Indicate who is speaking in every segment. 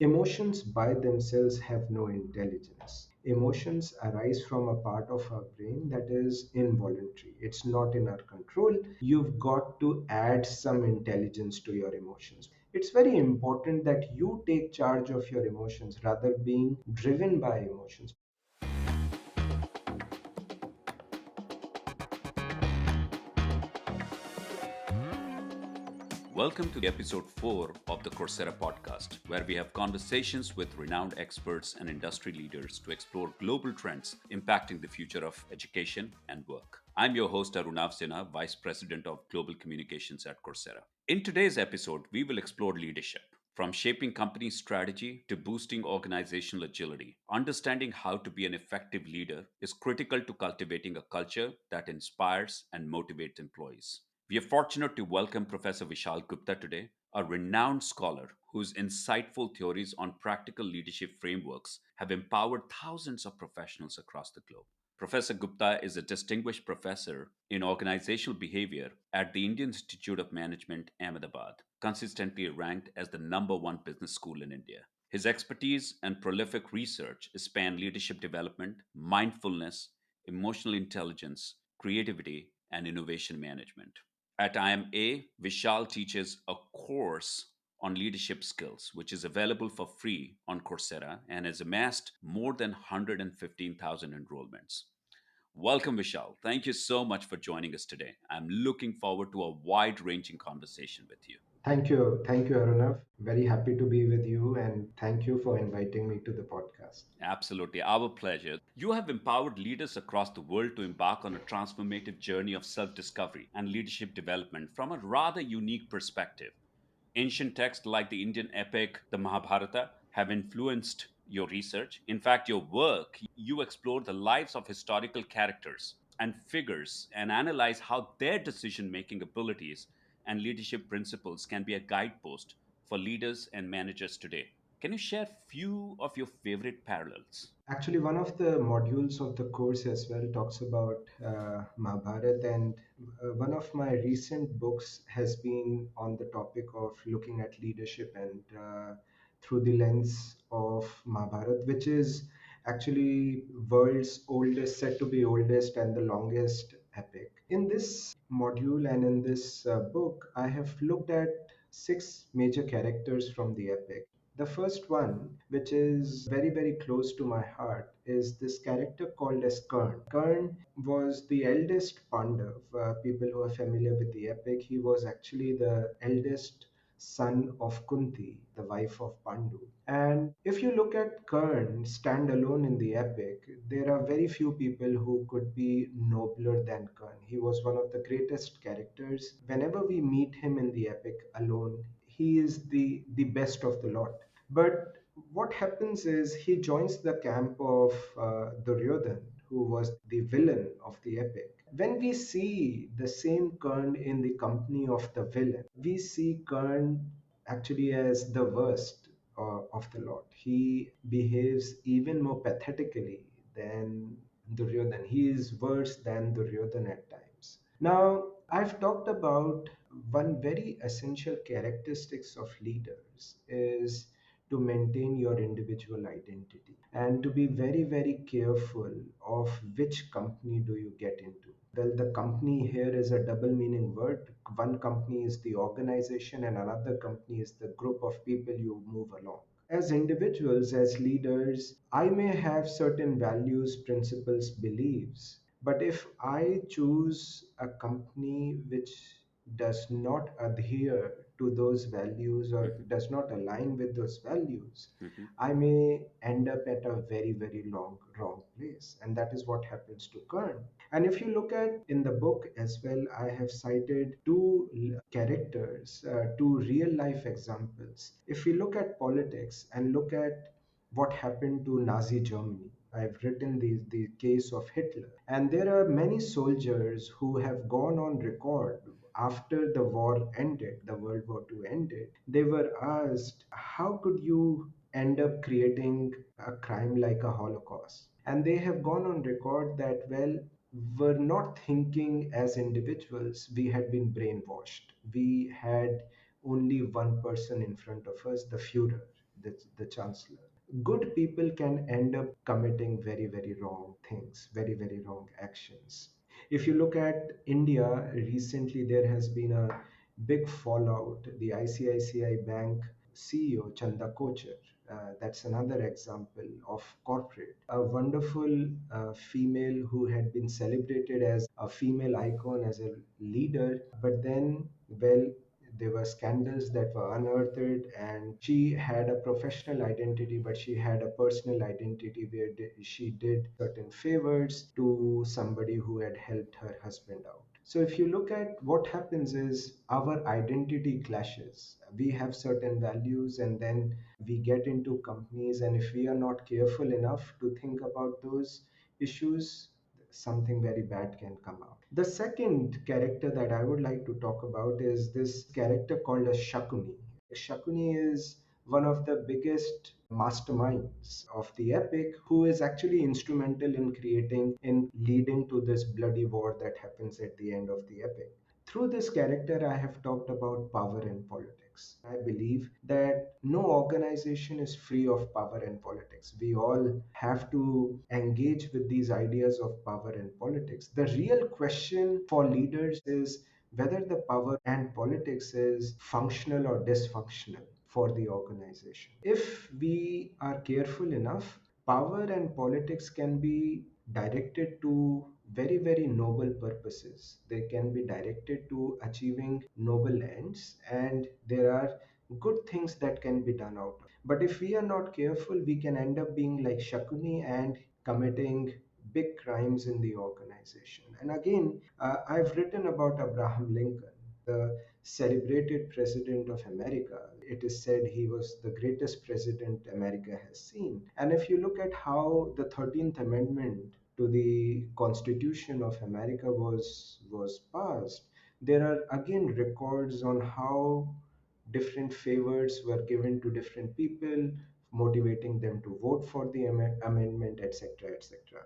Speaker 1: Emotions by themselves have no intelligence. Emotions arise from a part of our brain that is involuntary. It's not in our control. You've got to add some intelligence to your emotions. It's very important that you take charge of your emotions rather being driven by emotions.
Speaker 2: Welcome to the episode 4 of the Coursera podcast, where we have conversations with renowned experts and industry leaders to explore global trends impacting the future of education and work. I'm your host, Arunav Sinha, Vice President of Global Communications at Coursera. In today's episode, we will explore leadership. From shaping company strategy to boosting organizational agility, understanding how to be an effective leader is critical to cultivating a culture that inspires and motivates employees. We are fortunate to welcome Professor Vishal Gupta today, a renowned scholar whose insightful theories on practical leadership frameworks have empowered thousands of professionals across the globe. Professor Gupta is a distinguished professor in organizational behavior at the Indian Institute of Management, Ahmedabad, consistently ranked as the number one business school in India. His expertise and prolific research span leadership development, mindfulness, emotional intelligence, creativity, and innovation management. At IIMA, Vishal teaches a course on leadership skills, which is available for free on Coursera and has amassed more than 115,000 enrollments. Welcome, Vishal. Thank you so much for joining us today. I'm looking forward to a wide ranging conversation with you.
Speaker 1: Thank you. Thank you, Arunav. Very happy to be with you and thank you for inviting me to the podcast.
Speaker 2: Absolutely, our pleasure. You have empowered leaders across the world to embark on a transformative journey of self discovery and leadership development from a rather unique perspective. Ancient texts like the Indian epic, the Mahabharata, have influenced your research. In fact, your work, you explore the lives of historical characters and figures and analyze how their decision making abilities and leadership principles can be a guidepost for leaders and managers today. Can you share few of your favorite parallels?
Speaker 1: Actually, one of the modules of the course as well talks about Mahabharat, and one of my recent books has been on the topic of looking at leadership and through the lens of Mahabharat, which is actually world's oldest, said to be oldest and the longest epic. In this module and in this book, I have looked at six major characters from the epic. The first one, which is very, very close to my heart, is this character called as Karn. Karn was the eldest Pandav. People who are familiar with the epic, he was actually the eldest son of Kunti, the wife of Pandu. And if you look at Karn stand alone in the epic, there are very few people who could be nobler than Karn. He was one of the greatest characters. Whenever we meet him in the epic alone, he is the best of the lot. But what happens is he joins the camp of Duryodhan, who was the villain of the epic. When we see the same Karn in the company of the villain, we see Karn actually as the worst of the lot. He behaves even more pathetically than Duryodhan. He is worse than Duryodhan at times. Now, I've talked about one very essential characteristics of leaders is to maintain your individual identity and to be very, very careful of which company do you get into. Well, the company here is a double meaning word. One company is the organization and another company is the group of people you move along. As individuals, as leaders, I may have certain values, principles, beliefs, but if I choose a company which does not adhere to those values or
Speaker 2: Mhm,
Speaker 1: does not align with those values,
Speaker 2: mhm,
Speaker 1: I may end up at a very, very wrong place. And that is what happens to Kern. And if you look at in the book as well, I have cited two characters, two real life examples. If we look at politics and look at what happened to Nazi Germany, I've written the case of Hitler. And there are many soldiers who have gone on record after the war ended, the World War II ended. They were asked, how could you end up creating a crime like a Holocaust? And they have gone on record that, well, we're not thinking as individuals, we had been brainwashed. We had only one person in front of us, the Führer. the chancellor. Good people can end up committing very, very wrong things, very, very wrong actions. If you look at India, recently there has been a big fallout. The ICICI Bank CEO, Chanda Kochar, that's another example of corporate. A wonderful female who had been celebrated as a female icon, as a leader, but then, well, there were scandals that were unearthed, and she had a professional identity, but she had a personal identity where she did certain favors to somebody who had helped her husband out. So if you look at what happens is our identity clashes. We have certain values, and then we get into companies, and if we are not careful enough to think about those issues, something very bad can come out. The second character that I would like to talk about is this character called a Shakuni. Shakuni is one of the biggest masterminds of the epic, who is actually instrumental in leading to this bloody war that happens at the end of the epic. Through this character, I have talked about power and politics. I believe that no organization is free of power and politics. We all have to engage with these ideas of power and politics. The real question for leaders is whether the power and politics is functional or dysfunctional for the organization. If we are careful enough, power and politics can be directed to very, very noble purposes. They can be directed to achieving noble ends, and there are good things that can be done out of. But if we are not careful, we can end up being like Shakuni and committing big crimes in the organization. And again, I've written about Abraham Lincoln, the celebrated president of America. It is said he was the greatest president America has seen. And if you look at how the 13th Amendment to the Constitution of America was passed, there are again records on how different favors were given to different people, motivating them to vote for the amendment, etc., etc.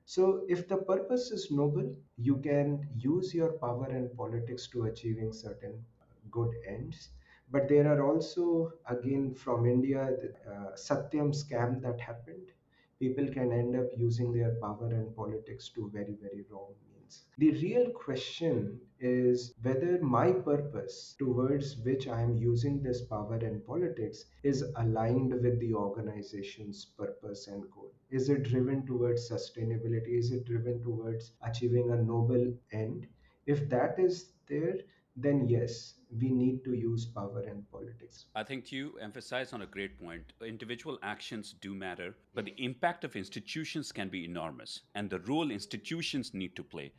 Speaker 1: So, if the purpose is noble, you can use your power and politics to achieving certain good ends. But there are also, again, from India, the Satyam scam that happened. People can end up using their power and politics to very, very wrong means. The real question is whether my purpose towards which I am using this power and politics is aligned with the organization's purpose and goal. Is it driven towards sustainability? Is it driven towards achieving a noble end? If that is there, then yes, we need to use power and politics.
Speaker 2: I think you emphasize on a great point. Individual actions do matter, but the impact of institutions can be enormous, and the role institutions need to play.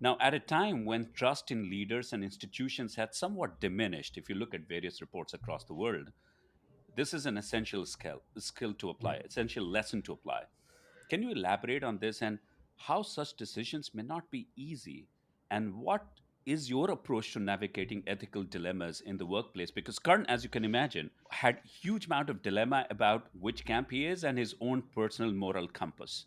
Speaker 2: Now, at a time when trust in leaders and institutions had somewhat diminished, if you look at various reports across the world, this is an essential skill to apply, essential lesson to apply. Can you elaborate on this and how such decisions may not be easy? And what is your approach to navigating ethical dilemmas in the workplace? Because Karn, as you can imagine, had huge amount of dilemma about which camp he is and his own personal moral compass.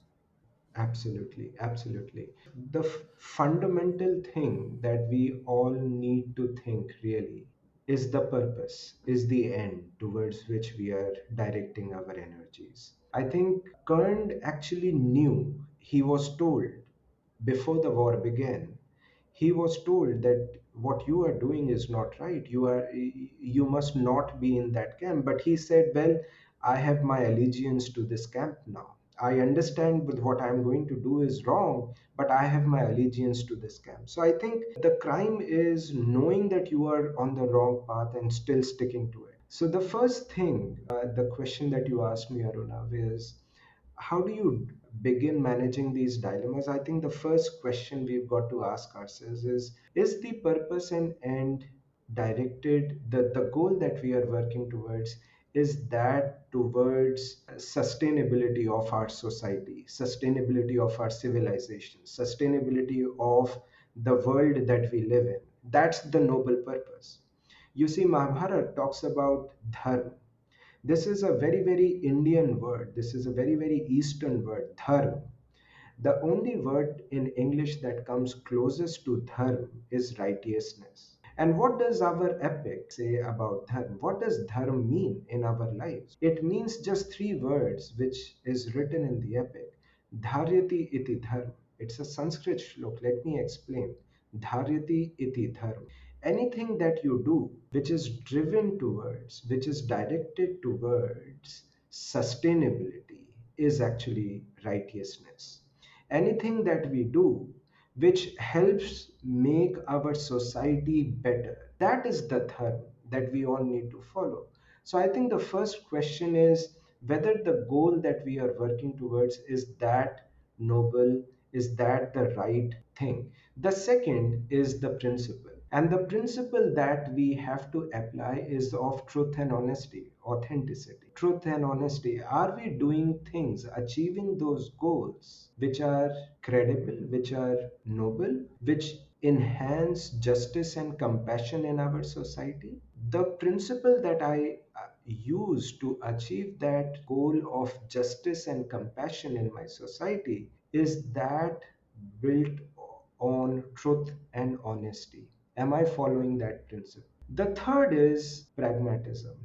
Speaker 1: Absolutely, absolutely. The fundamental thing that we all need to think really is the purpose, is the end towards which we are directing our energies. I think Kern actually knew, he was told before the war began, he was told that what you are doing is not right. You must not be in that camp. But he said, well, I have my allegiance to this camp now. I understand with what I'm going to do is wrong, but I have my allegiance to this camp. So I think the crime is knowing that you are on the wrong path and still sticking to it. So the first thing, the question that you asked me, Arunav, is how do you begin managing these dilemmas? I think the first question we've got to ask ourselves is the purpose and end directed, the goal that we are working towards, is that towards sustainability of our society, sustainability of our civilization, sustainability of the world that we live in? That's the noble purpose. You see, Mahabharata talks about dharma. This is a very, very Indian word. This is a very, very Eastern word, dharma. The only word in English that comes closest to dharma is righteousness. And what does our epic say about dharma? What does dharma mean in our lives? It means just three words, which is written in the epic. Dharyati iti dharma. It's a Sanskrit shlok. Let me explain. Dharyati iti dharma. Anything that you do which is driven towards, which is directed towards sustainability is actually righteousness. Anything that we do which helps make our society better, that is the dharma that we all need to follow. So I think the first question is whether the goal that we are working towards is that noble, is that the right thing. The second is the principle. And the principle that we have to apply is of truth and honesty, authenticity. Truth and honesty. Are we doing things, achieving those goals which are credible, which are noble, which enhance justice and compassion in our society? The principle that I use to achieve that goal of justice and compassion in my society is that built on truth and honesty. Am I following that principle? The third is pragmatism,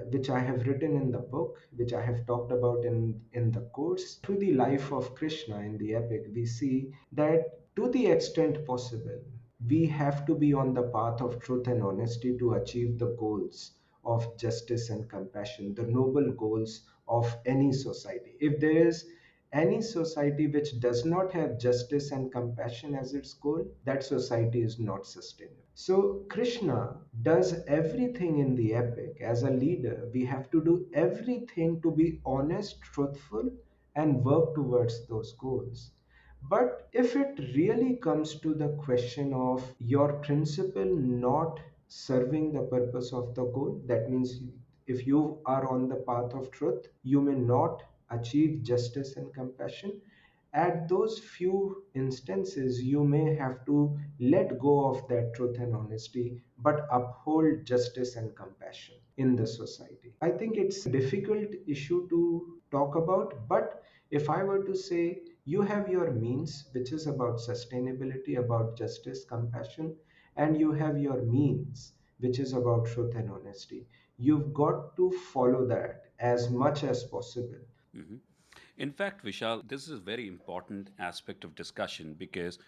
Speaker 1: which I have written in the book, which I have talked about in the course. Through the life of Krishna in the epic, we see that to the extent possible, we have to be on the path of truth and honesty to achieve the goals of justice and compassion, the noble goals of any society. If there is any society which does not have justice and compassion as its goal, that society is not sustainable. So, Krishna does everything in the epic. As a leader, we have to do everything to be honest, truthful, and work towards those goals. But if it really comes to the question of your principle not serving the purpose of the goal, that means if you are on the path of truth, you may not achieve justice and compassion. At those few instances, you may have to let go of that truth and honesty, but uphold justice and compassion in the society. I think it's a difficult issue to talk about, but if I were to say, you have your means, which is about sustainability, about justice, compassion, and you have your means, which is about truth and honesty. You've got to follow that as much as possible.
Speaker 2: Mhm. In fact, Vishal, this is a very important aspect of discussion because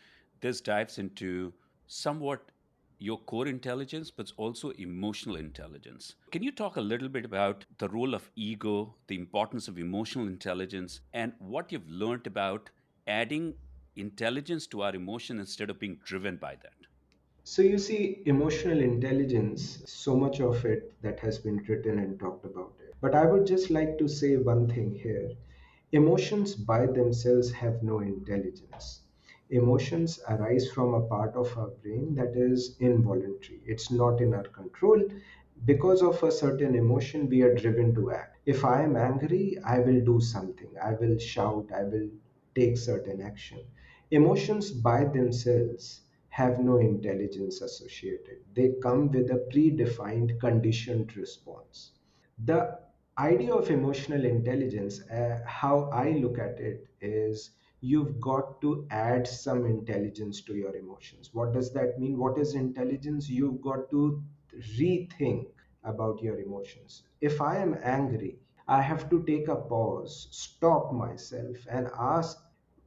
Speaker 2: this dives into somewhat your core intelligence, but also emotional intelligence. Can you talk a little bit about the role of ego, the importance of emotional intelligence, and what you've learned about adding intelligence to our emotion instead of being driven by that?
Speaker 1: So you see, emotional intelligence, so much of it that has been written and talked about it. But I would just like to say one thing here. Emotions by themselves have no intelligence. Emotions arise from a part of our brain that is involuntary. It's not in our control. Because of a certain emotion, we are driven to act. If I am angry, I will do something. I will shout. I will take certain action. Emotions by themselves have no intelligence associated. They come with a predefined conditioned response. The idea of emotional intelligence, how I look at it, is you've got to add some intelligence to your emotions. What does that mean? What is intelligence? You've got to rethink about your emotions. If I am angry, I have to take a pause, stop myself, and ask,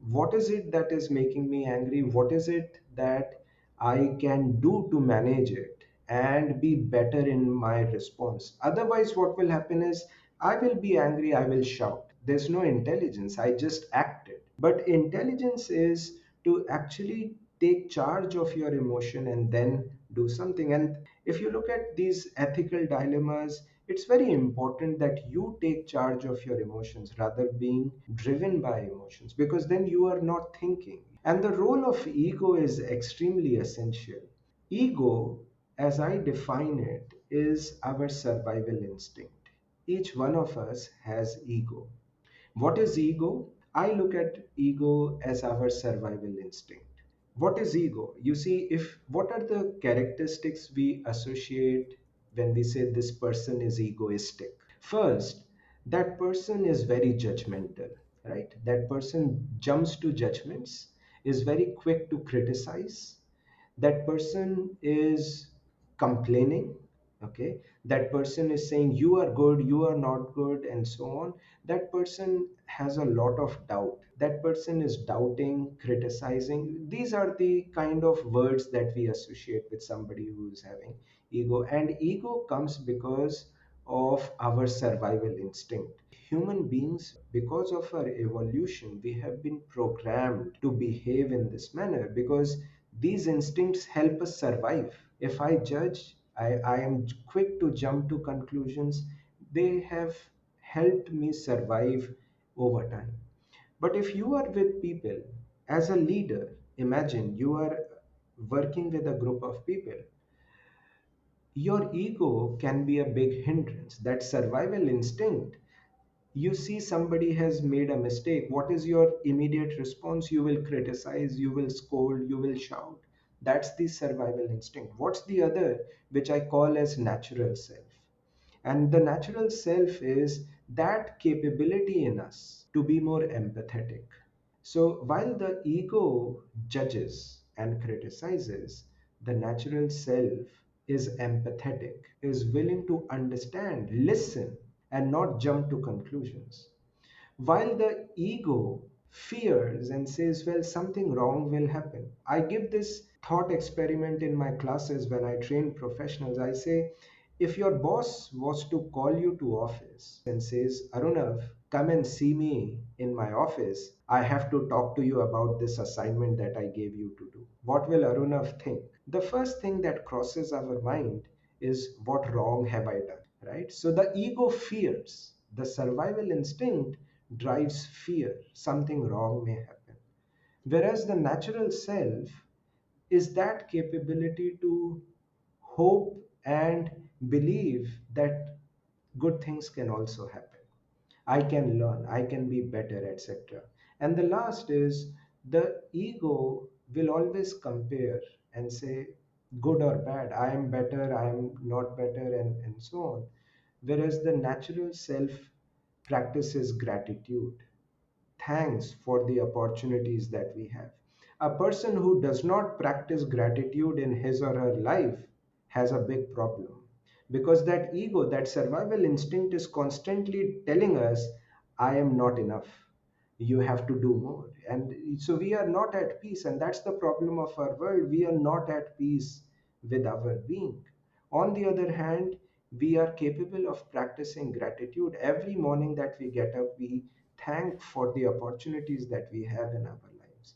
Speaker 1: what is it that is making me angry? What is it that I can do to manage it and be better in my response? Otherwise, what will happen is I will be angry, I will shout. There's no intelligence. I just acted. But intelligence is to actually take charge of your emotion and then do something. And if you look at these ethical dilemmas, it's very important that you take charge of your emotions rather being driven by emotions, because then you are not thinking. And the role of ego is extremely essential. Ego, as I define it, is our survival instinct. Each one of us has ego. What is ego? I look at ego as our survival instinct. What is ego? You see, if what are the characteristics we associate when we say this person is egoistic? First, that person is very judgmental, right? That person jumps to judgments, is very quick to criticize. That person is complaining. Okay, that person is saying you are good, you are not good, and so on. That person has a lot of doubt. That person is doubting, criticizing. These are the kind of words that we associate with somebody who is having ego. And ego comes because of our survival instinct. Human beings, because of our evolution, we have been programmed to behave in this manner because these instincts help us survive. If I judge, I am quick to jump to conclusions. They have helped me survive over time. But if you are with people as a leader, imagine you are working with a group of people, your ego can be a big hindrance. That survival instinct, you see somebody has made a mistake, what is your immediate response? You will criticize, you will scold, you will shout. That's the survival instinct. What's the other, which I call as natural self? And the natural self is that capability in us to be more empathetic. So while the ego judges and criticizes, the natural self is empathetic, is willing to understand, listen, and not jump to conclusions. While the ego fears and says, well, something wrong will happen. I give this thought experiment in my classes when I train professionals. I say, if your boss was to call you to office and says, Arunav, come and see me in my office. I have to talk to you about this assignment that I gave you to do. What will Arunav think? The first thing that crosses our mind is, what wrong have I done? Right? So the ego fears. The survival instinct drives fear. Something wrong may happen. Whereas the natural self is that capability to hope and believe that good things can also happen. I can learn, I can be better, etc. And the last is, the ego will always compare and say, good or bad, I am better, I am not better, and so on. Whereas the natural self practices gratitude, thanks for the opportunities that we have. A person who does not practice gratitude in his or her life has a big problem because that ego, that survival instinct is constantly telling us, I am not enough. You have to do more. And so we are not at peace. And that's the problem of our world. We are not at peace with our being. On the other hand, we are capable of practicing gratitude. Every morning that we get up, we thank for the opportunities that we have in our lives.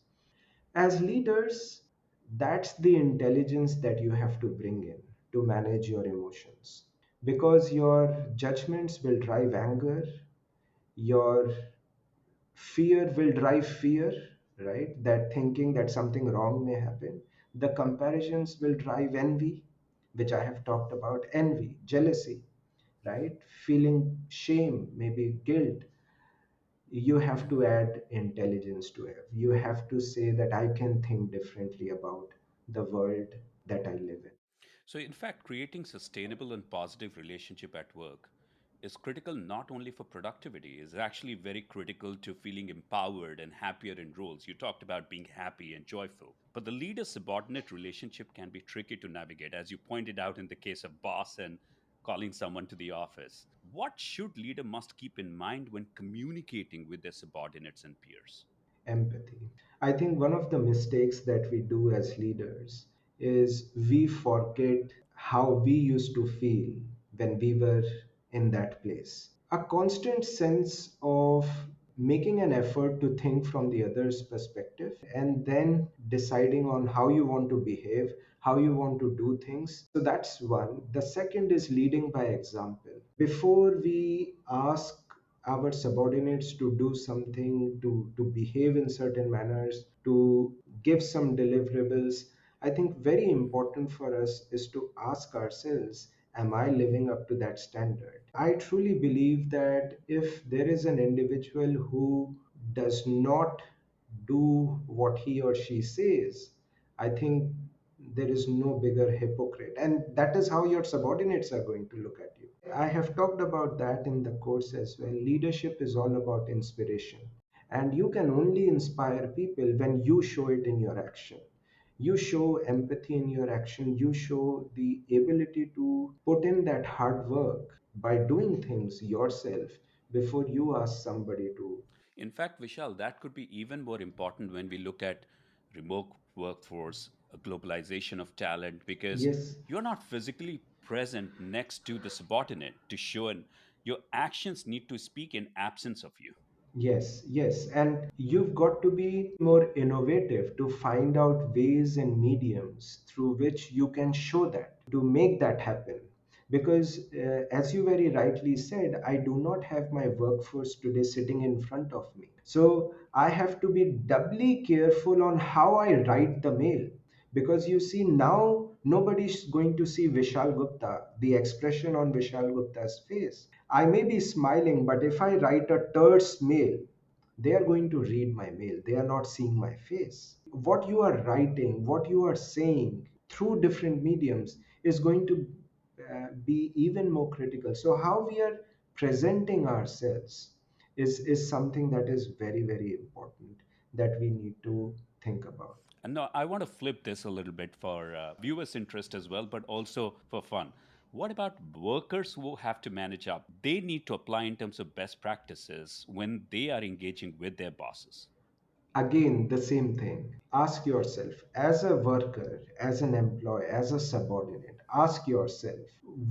Speaker 1: As leaders, that's the intelligence that you have to bring in to manage your emotions. Because your judgments will drive anger, your fear will drive fear, right? That thinking that something wrong may happen. The comparisons will drive envy, which I have talked about, envy, jealousy, right? Feeling shame, maybe guilt. You have to add intelligence to it. You have to say that I can think differently about the world that I live in.
Speaker 2: So, in fact, creating sustainable and positive relationship at work is critical not only for productivity, is actually very critical to feeling empowered and happier in roles. You talked about being happy and joyful. But the leader subordinate relationship can be tricky to navigate, as you pointed out in the case of boss and calling someone to the office. What should leader must keep in mind when communicating with their subordinates and peers?
Speaker 1: Empathy. I think one of the mistakes that we do as leaders is we forget how we used to feel when we were in that place. A constant sense of making an effort to think from the other's perspective and then deciding on how you want to behave, how you want to do things. So that's one. The second is leading by example. Before we ask our subordinates to do something, to behave in certain manners, to give some deliverables, I think very important for us is to ask ourselves, am I living up to that standard? I truly believe that if there is an individual who does not do what he or she says, I think there is no bigger hypocrite. And that is how your subordinates are going to look at you. I have talked about that in the course as well. Leadership is all about inspiration. And you can only inspire people when you show it in your action. You show empathy in your action. You show the ability to put in that hard work by doing things yourself before you ask somebody to.
Speaker 2: In fact, Vishal, that could be even more important when we look at remote workforce, a globalization of talent, because
Speaker 1: Yes.
Speaker 2: you're not physically present next to the subordinate to show, and your actions need to speak in absence of you.
Speaker 1: Yes, yes. And you've got to be more innovative to find out ways and mediums through which you can show that, to make that happen. Because, as you very rightly said, I do not have my workforce today sitting in front of me. So I have to be doubly careful on how I write the mail. Because you see, now nobody's going to see Vishal Gupta, the expression on Vishal Gupta's face. I may be smiling, but if I write a terse mail, they are going to read my mail. They are not seeing my face. What you are writing, what you are saying through different mediums is going to be even more critical. So, how we are presenting ourselves is something that is very, very important that we need to think about.
Speaker 2: And now I want to flip this a little bit for viewers' interest as well, but also for fun. What about workers who have to manage up? They need to apply in terms of best practices when they are engaging with their bosses.
Speaker 1: Again, the same thing. Ask yourself, as a worker, as an employee, as a subordinate, ask yourself,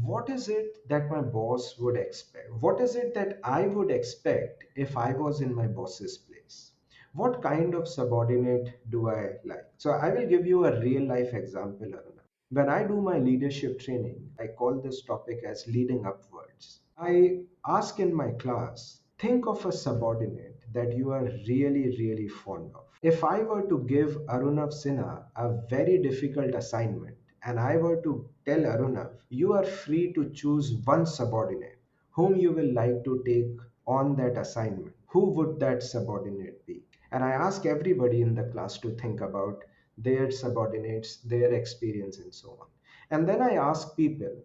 Speaker 1: what is it that my boss would expect? What is it that I would expect if I was in my boss's place? What kind of subordinate do I like? So, I will give you a real life example, Aruna. When I do my leadership training, I call this topic as leading upwards. I ask in my class, think of a subordinate that you are really, really fond of. If I were to give Arunav Sinha a very difficult assignment and I were to tell Arunav, you are free to choose one subordinate whom you will like to take on that assignment, who would that subordinate be? And I ask everybody in the class to think about their subordinates, their experience, and so on. And then I ask people,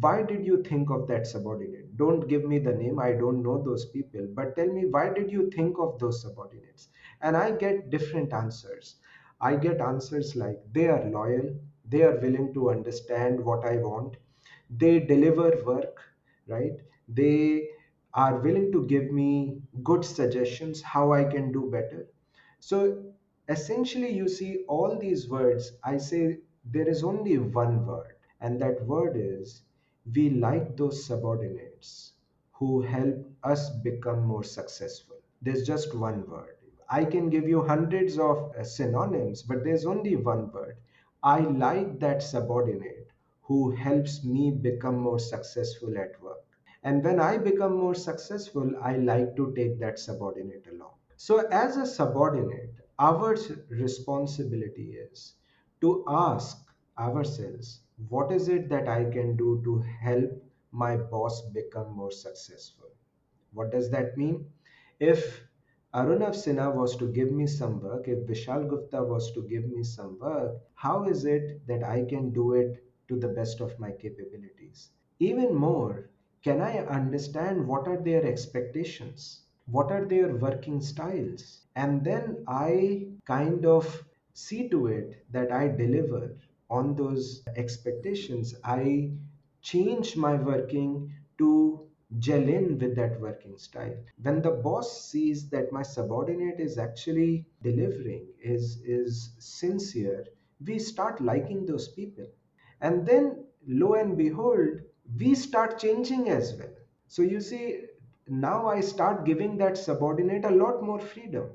Speaker 1: why did you think of that subordinate? Don't give me the name, I don't know those people, but tell me, why did you think of those subordinates? And I get different answers. I get answers like, they are loyal, they are willing to understand what I want, they deliver work, right? They are willing to give me good suggestions how I can do better. So essentially, you see, all these words, I say there is only one word, and that word is, we like those subordinates who help us become more successful. There's just one word. I can give you hundreds of synonyms, but there's only one word. I like that subordinate who helps me become more successful at work. And when I become more successful, I like to take that subordinate along. So, as a subordinate, our responsibility is to ask ourselves, what is it that I can do to help my boss become more successful? What does that mean? If Arunav Sinha was to give me some work, if Vishal Gupta was to give me some work, how is it that I can do it to the best of my capabilities? Even more, can I understand what are their expectations? What are their working styles? And then I kind of see to it that I deliver on those expectations. I change my working to gel in with that working style. When the boss sees that my subordinate is actually delivering, is sincere, we start liking those people. And then lo and behold, we start changing as well. So you see, now I start giving that subordinate a lot more freedom.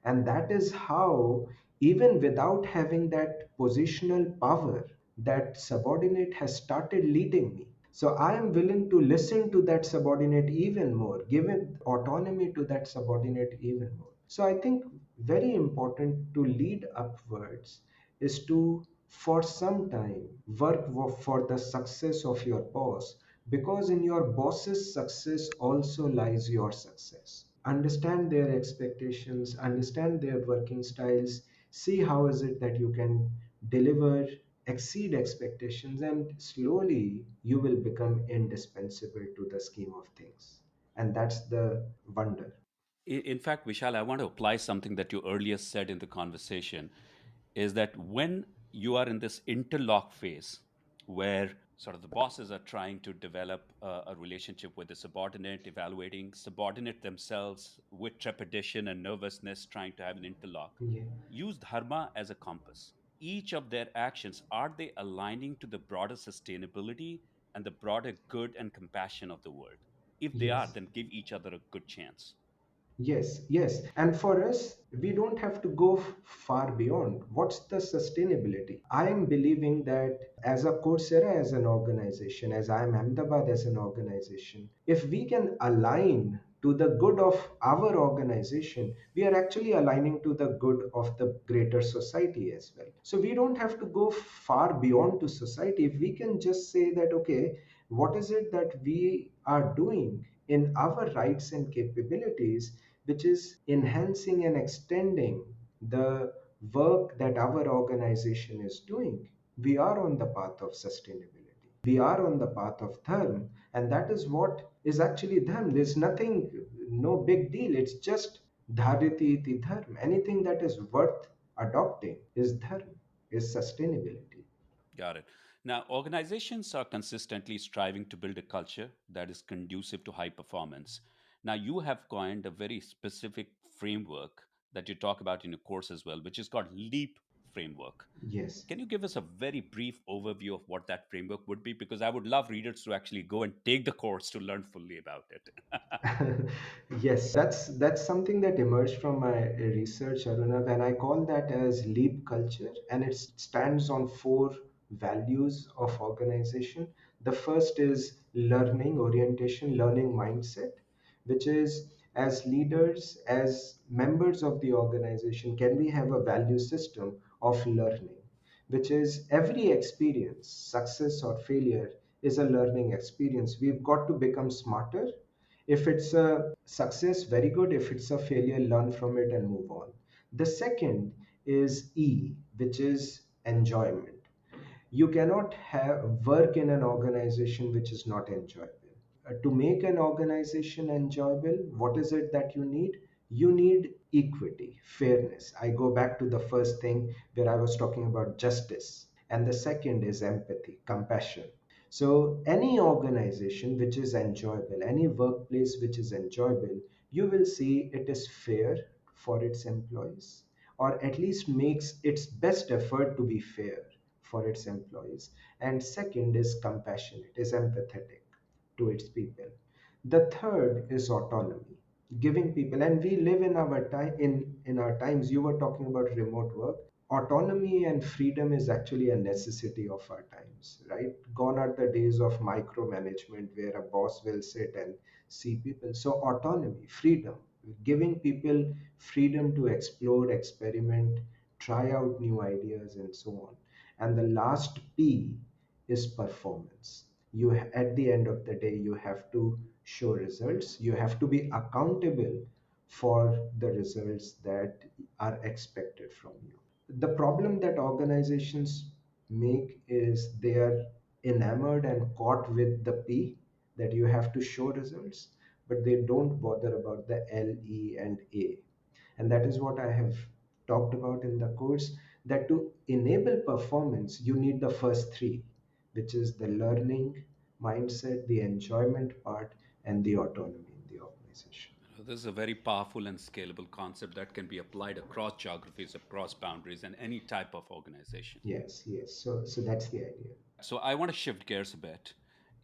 Speaker 1: And that is how, even without having that positional power, that subordinate has started leading me. So I am willing to listen to that subordinate even more, give it autonomy to that subordinate even more. So I think very important to lead upwards is to, for some time, work for the success of your boss, because in your boss's success also lies your success. Understand their expectations, understand their working styles, see how is it that you can deliver, exceed expectations, and slowly you will become indispensable to the scheme of things. And that's the wonder.
Speaker 2: In fact, Vishal, I want to apply something that you earlier said in the conversation. is that when you are in this interlock phase where sort of the bosses are trying to develop a relationship with the subordinate, evaluating subordinate themselves with trepidation and nervousness, trying to have an interlock,
Speaker 1: Yeah.
Speaker 2: use dharma as a compass. Each of their actions, are they aligning to the broader sustainability and the broader good and compassion of the world? If they are,
Speaker 1: Yes.
Speaker 2: then give each other a good chance.
Speaker 1: Yes, yes. And for us, we don't have to go far beyond. What's the sustainability? I am believing that as a Coursera as an organization, as I am Ahmedabad as an organization, if we can align to the good of our organization, we are actually aligning to the good of the greater society as well. So we don't have to go far beyond to society. If we can just say that, okay, what is it that we are doing in our rights and capabilities, which is enhancing and extending the work that our organization is doing. We are on the path of sustainability. We are on the path of dharma, and that is what is actually dharma. There's nothing, no big deal. It's just dhariti iti dharma. Anything that is worth adopting is dharma, is sustainability.
Speaker 2: Got it. Now, organizations are consistently striving to build a culture that is conducive to high performance. Now, you have coined a very specific framework that you talk about in your course as well, which is called LEAP framework.
Speaker 1: Yes.
Speaker 2: Can you give us a very brief overview of what that framework would be? Because I would love readers to actually go and take the course to learn fully about it.
Speaker 1: Yes, that's something that emerged from my research, Aruna, and I call that as leap culture, and it stands on four values of organization. The first is learning orientation, learning mindset, which is as leaders, as members of the organization, can we have a value system of learning, which is every experience, success or failure, is a learning experience. We've got to become smarter. If it's a success, very good. If it's a failure, learn from it and move on. The second is E, which is enjoyment. You cannot have work in an organization which is not enjoyable. To make an organization enjoyable, what is it that you need? You need equity, fairness. I go back to the first thing where I was talking about justice. And the second is empathy, compassion. So, any organization which is enjoyable, any workplace which is enjoyable, you will see it is fair for its employees, or at least makes its best effort to be fair for its employees. And second is compassionate, is empathetic to its people. The third is autonomy, giving people, and we live in our time, in our times. You were talking about remote work. Autonomy and freedom is actually a necessity of our times, right? Gone are the days of micromanagement where a boss will sit and see people. So autonomy, freedom, giving people freedom to explore, experiment, try out new ideas, and so on. And the last P is performance. At the end of the day, you have to show results. You have to be accountable for the results that are expected from you. The problem that organizations make is they are enamored and caught with the P, that you have to show results, but they don't bother about the L, E, and A. And that is what I have talked about in the course, that to enable performance, you need the first three, which is the learning mindset, the enjoyment part, and the autonomy in the organization.
Speaker 2: This is a very powerful and scalable concept that can be applied across geographies, across boundaries, and any type of organization.
Speaker 1: Yes, yes. So that's the idea.
Speaker 2: So I want to shift gears a bit.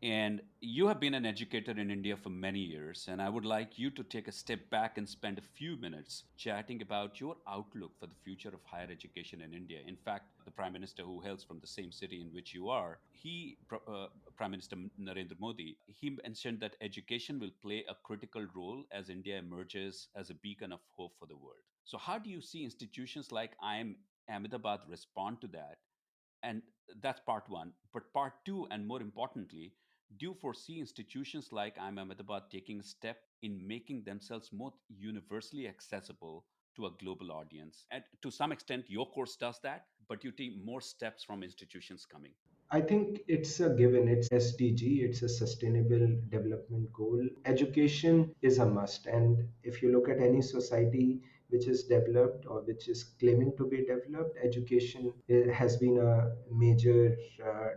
Speaker 2: And you have been an educator in India for many years, and I would like you to take a step back and spend a few minutes chatting about your outlook for the future of higher education in India. In fact, the Prime Minister, who hails from the same city in which you are, Prime Minister Narendra Modi, he mentioned that education will play a critical role as India emerges as a beacon of hope for the world. So, how do you see institutions like IIM Ahmedabad respond to that? And that's part one. But part two, and more importantly, do you foresee institutions like IIM Ahmedabad taking a step in making themselves more universally accessible to a global audience? And to some extent, your course does that, but you take more steps from institutions coming.
Speaker 1: I think it's a given. It's SDG, it's a sustainable development goal. Education is a must. And if you look at any society, which is developed or which is claiming to be developed, education has been a major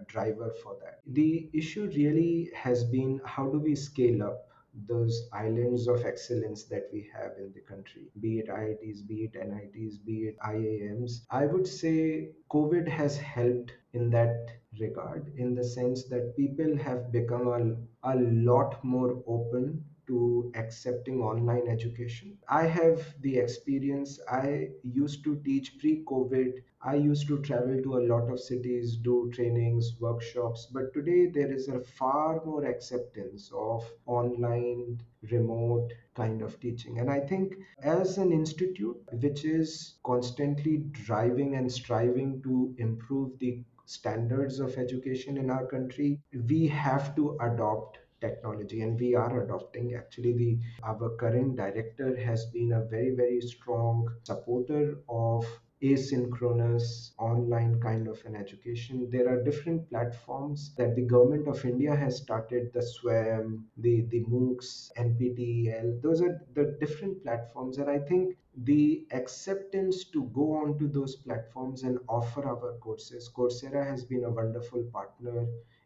Speaker 1: driver for that. The issue really has been, how do we scale up those islands of excellence that we have in the country, be it IITs, be it NITs, be it IIMs. I would say COVID has helped in that regard, in the sense that people have become a lot more open to accepting online education. I have the experience. I used to teach pre-COVID. I used to travel to a lot of cities, do trainings, workshops, but today there is a far more acceptance of online, remote kind of teaching. And I think as an institute which is constantly driving and striving to improve the standards of education in our country, we have to adopt technology, and we are adopting. Actually, the our current director has been a very strong supporter of asynchronous online kind of an education. There are different platforms that the government of India has started, the SWAM, the MOOCs, NPTEL. Those are the different platforms, and I think the acceptance to go onto those platforms and offer our courses. Coursera has been a wonderful partner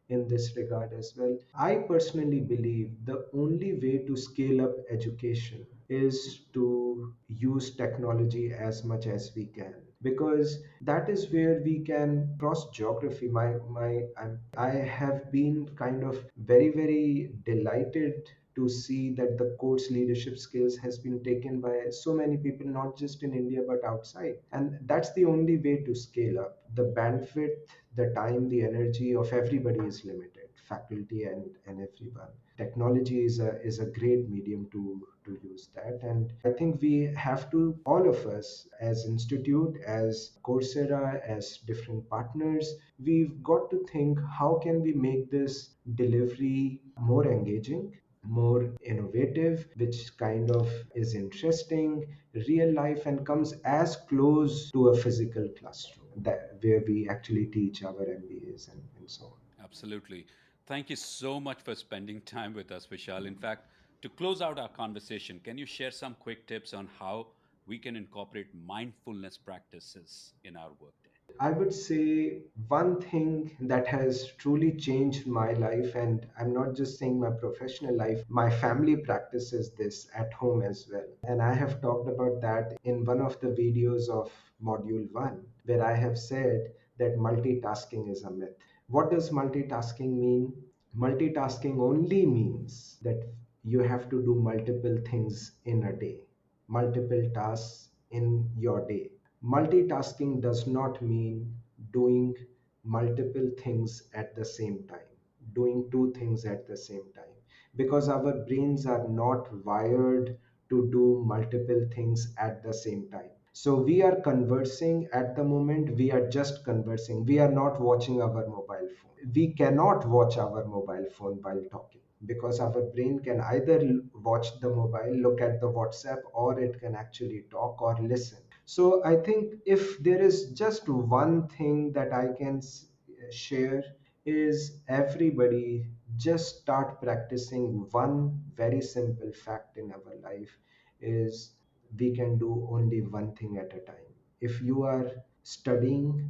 Speaker 1: in this regard as well. I personally believe the only way to scale up education is to use technology as much as we can, because that is where we can cross geography. I have been kind of very delighted to see that the course leadership skills has been taken by so many people, not just in India but outside. And that's the only way to scale up. The bandwidth, the time, the energy of everybody is limited, faculty and everyone. Technology is a great medium to use that. And I think we have to, all of us as institute, as Coursera, as different partners, we've got to think, how can we make this delivery more engaging, more innovative, which kind of is interesting, real life, and comes as close to a physical classroom that where we actually teach our MBAs and so on.
Speaker 2: Absolutely. Thank you so much for spending time with us, Vishal. In fact, to close out our conversation, can you share some quick tips on how we can incorporate mindfulness practices in our workday?
Speaker 1: I would say one thing that has truly changed my life, and I'm not just saying my professional life, my family practices this at home as well. And I have talked about that in one of the videos of Module 1, where I have said that multitasking is a myth. What does multitasking mean? Multitasking only means that you have to do multiple things in a day, multiple tasks in your day. Multitasking does not mean doing multiple things at the same time, doing two things at the same time, because our brains are not wired to do multiple things at the same time. So we are conversing at the moment, we are just conversing. We are not watching our mobile phone. We cannot watch our mobile phone while talking, because our brain can either watch the mobile, look at the WhatsApp, or it can actually talk or listen. So I think if there is just one thing that I can share, is everybody just start practicing one very simple fact in our life, is we can do only one thing at a time. If you are studying,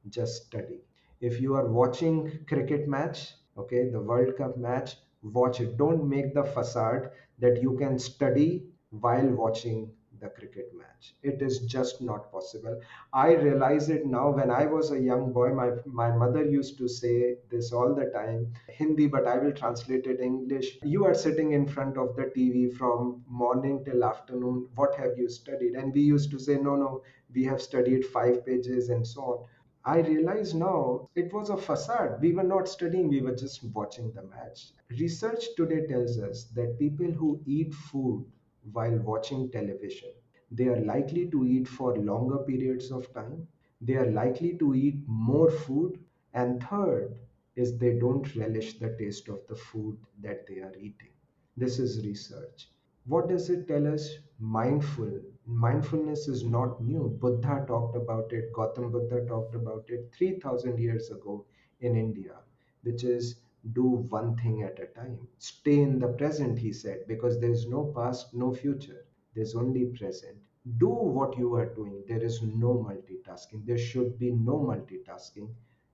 Speaker 1: just study. If you are watching cricket match, okay, the World Cup match, watch it. Don't make the facade that you can study while watching the cricket match. It is just not possible. I realize it now. When I was a young boy, my mother used to say this all the time, Hindi, but I will translate it English. You are sitting in front of the TV from morning till afternoon. What have you studied? And we used to say, no, we have studied 5 pages and so on. I realize now it was a facade. We were not studying, we were just watching the match. Research today tells us that people who eat food while watching television, they are likely to eat for longer periods of time. They are likely to eat more food. And third is they don't relish the taste of the food that they are eating. This is research. What does it tell us? Mindfulness is not new. Buddha talked about it, Gautam Buddha talked about it 3000 years ago in India, which is do one thing at a time. Stay in the present, he said, because there's no past, no future. There's only present. do what you are doing. There is no multitasking. There should be no multitasking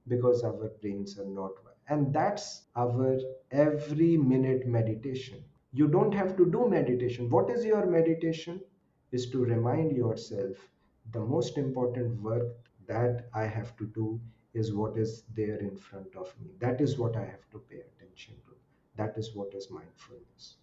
Speaker 1: because our brains are not. And that's our every minute meditation. You don't have to do meditation. What is your meditation? Is to remind yourself the most important work that I have to do is what is there in front of me. That is what I have to pay attention to. That is what is mindfulness.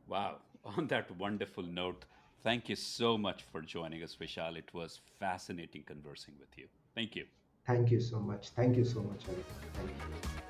Speaker 2: Wow. On that wonderful note, thank you so much for joining us, Vishal. It was fascinating conversing with you. Thank you.
Speaker 1: Thank you so much. Thank you so much, Arif. Thank you.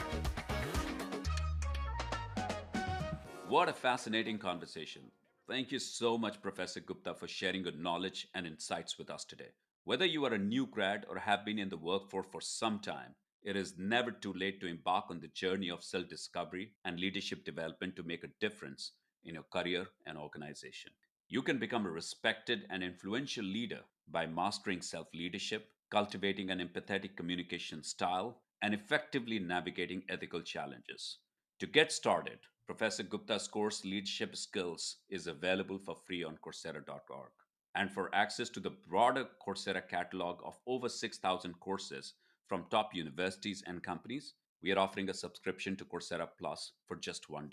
Speaker 2: What a fascinating conversation. Thank you so much, Professor Gupta, for sharing your knowledge and insights with us today. Whether you are a new grad or have been in the workforce for some time, it is never too late to embark on the journey of self discovery and leadership development to make a difference in your career and organization. You can become a respected and influential leader by mastering self leadership, cultivating an empathetic communication style, and effectively navigating ethical challenges. To get started, Professor Gupta's course Leadership Skills is available for free on Coursera.org. And for access to the broader Coursera catalog of over 6,000 courses from top universities and companies, we are offering a subscription to Coursera Plus for just $1.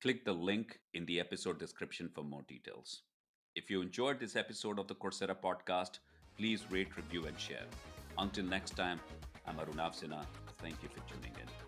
Speaker 2: Click the link in the episode description for more details. If you enjoyed this episode of the Coursera podcast, please rate, review, and share. Until next time, I'm Arunav Sinha. Thank you for tuning in.